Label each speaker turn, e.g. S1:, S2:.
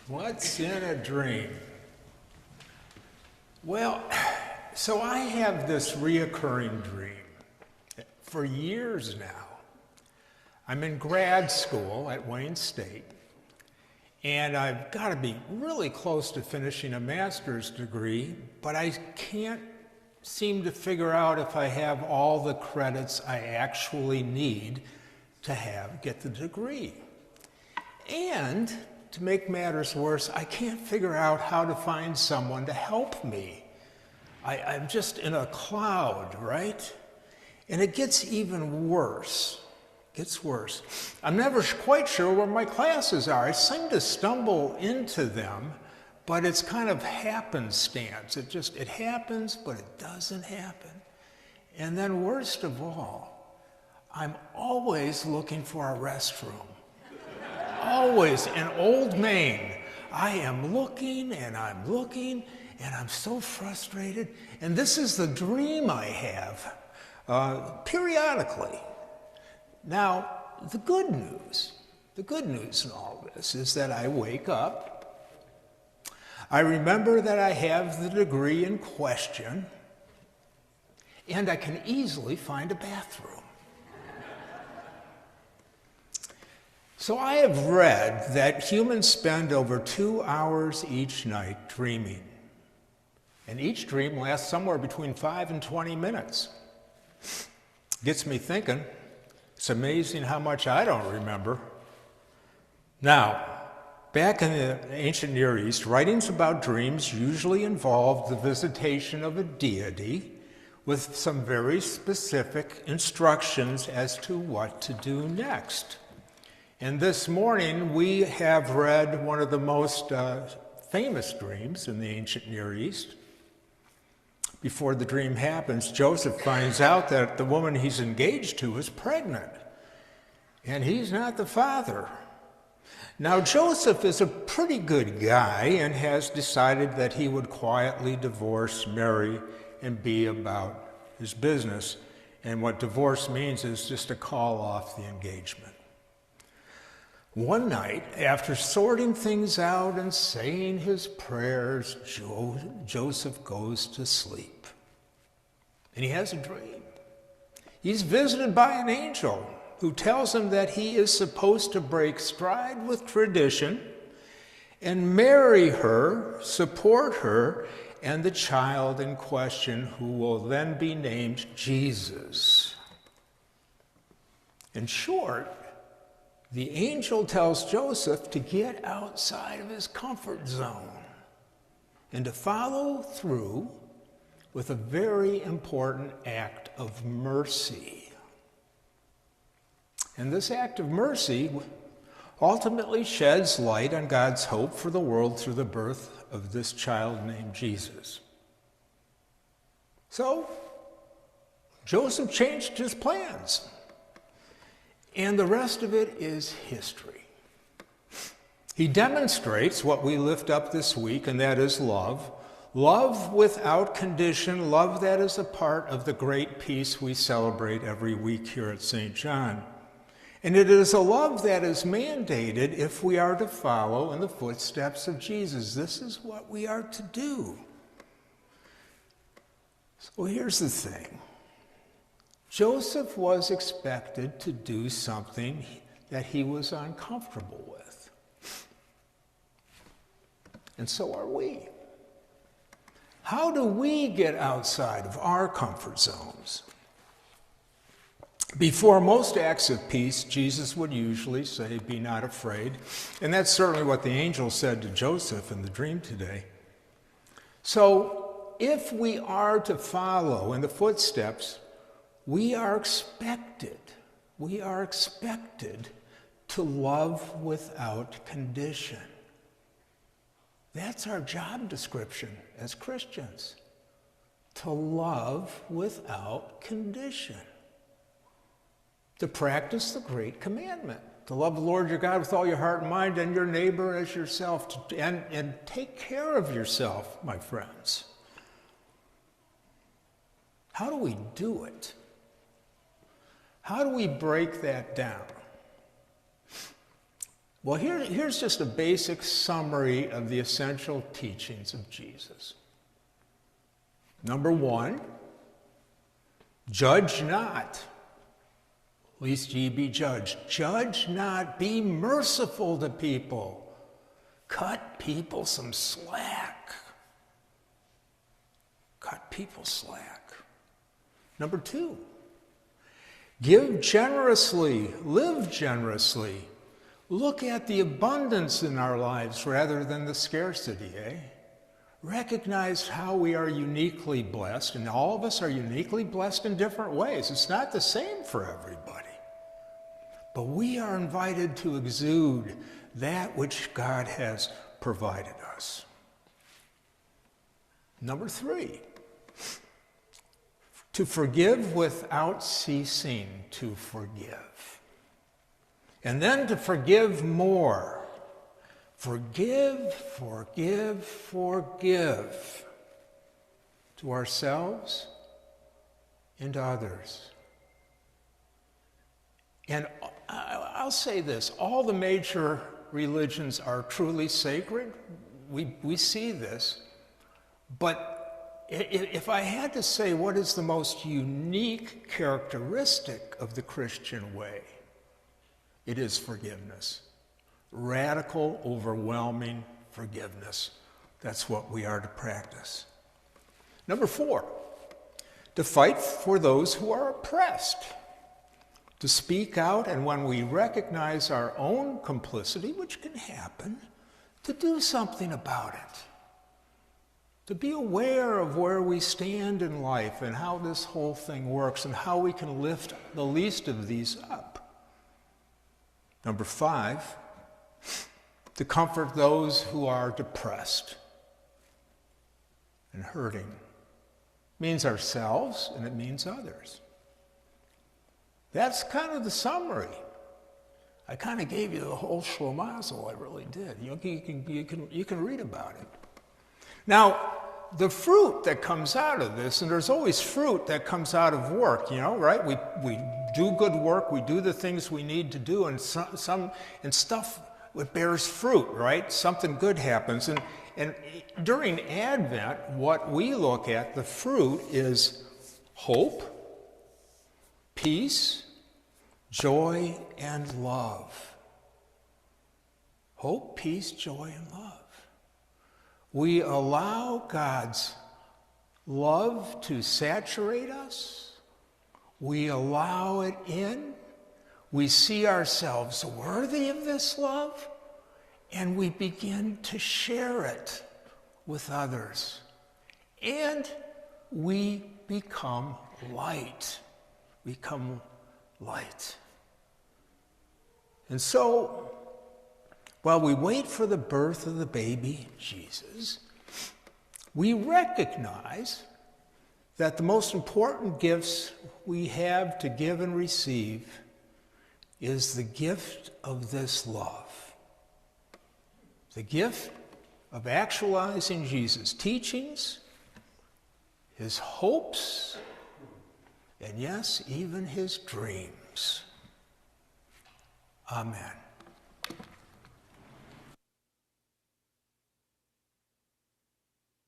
S1: What's in a dream? Well, so I have this reoccurring dream for years now. I'm in grad school at Wayne State, and I've got to be really close to finishing a master's degree, but I can't seem to figure out if I have all the credits I actually need to get the degree. And to make matters worse, I can't figure out how to find someone to help me. I'm just in a cloud, right? And it gets even worse. I'm never quite sure where my classes are. I seem to stumble into them, but it's kind of happenstance. It happens, but it doesn't happen. And then worst of all, I'm always looking for a restroom. Always in Old Main. I am looking and I'm looking and I'm so frustrated. And this is the dream I have periodically. Now, the good news in all this is that I wake up, I remember that I have the degree in question, and I can easily find a bathroom. So I have read that humans spend over 2 hours each night dreaming. And each dream lasts somewhere between 5 and 20 minutes. Gets me thinking, it's amazing how much I don't remember. Now, back in the ancient Near East, writings about dreams usually involved the visitation of a deity with some very specific instructions as to what to do next. And this morning, we have read one of the most famous dreams in the ancient Near East. Before the dream happens, Joseph finds out that the woman he's engaged to is pregnant, and he's not the father. Now, Joseph is a pretty good guy and has decided that he would quietly divorce Mary and be about his business. And what divorce means is just to call off the engagement. One night, after sorting things out and saying his prayers, Joseph goes to sleep. And he has a dream. He's visited by an angel who tells him that he is supposed to break stride with tradition and marry her, support her, and the child in question, who will then be named Jesus. In short, the angel tells Joseph to get outside of his comfort zone and to follow through with a very important act of mercy. And this act of mercy ultimately sheds light on God's hope for the world through the birth of this child named Jesus. So, Joseph changed his plans. And the rest of it is history. He demonstrates what we lift up this week, and that is love. Love without condition, love that is a part of the great peace we celebrate every week here at St. John. And it is a love that is mandated if we are to follow in the footsteps of Jesus. This is what we are to do. So here's the thing. Joseph was expected to do something that he was uncomfortable with. And so are we. How do we get outside of our comfort zones? Before most acts of peace, Jesus would usually say, "Be not afraid." And that's certainly what the angel said to Joseph in the dream today. So if we are to follow in the footsteps, we are expected to love without condition. That's our job description as Christians, to love without condition. To practice the great commandment, to love the Lord your God with all your heart and mind and your neighbor as yourself, and take care of yourself, my friends. How do we do it? How do we break that down? Well, here's just a basic summary of the essential teachings of Jesus. Number 1, judge not, lest ye be judged. Judge not, be merciful to people. Cut people some slack. Cut people slack. Number 2, give generously, live generously. Look at the abundance in our lives rather than the scarcity, Recognize how we are uniquely blessed, and all of us are uniquely blessed in different ways. It's not the same for everybody. But we are invited to exude that which God has provided us. Number 3, to forgive without ceasing to forgive. And then to forgive more. Forgive, forgive, forgive. To ourselves and to others. And I'll say this, all the major religions are truly sacred. We see this. But if I had to say what is the most unique characteristic of the Christian way, it is forgiveness. Radical, overwhelming forgiveness. That's what we are to practice. Number 4, to fight for those who are oppressed. To speak out, and when we recognize our own complicity, which can happen, to do something about it. To be aware of where we stand in life and how this whole thing works and how we can lift the least of these up. Number 5, to comfort those who are depressed and hurting. It means ourselves and it means others. That's kind of the summary. I kind of gave you the whole schlomazel, I really did. You can read about it. Now, the fruit that comes out of this, and there's always fruit that comes out of work, right? We do good work, we do the things we need to do, and stuff it bears fruit, right? Something good happens. And during Advent, what we look at, the fruit is hope, peace, joy, and love. Hope, peace, joy, and love. We allow God's love to saturate us. We allow it in. We see ourselves worthy of this love, and we begin to share it with others. And we become light. Become light. And so, while we wait for the birth of the baby, Jesus, we recognize that the most important gifts we have to give and receive is the gift of this love. The gift of actualizing Jesus' teachings, his hopes, and yes, even his dreams. Amen.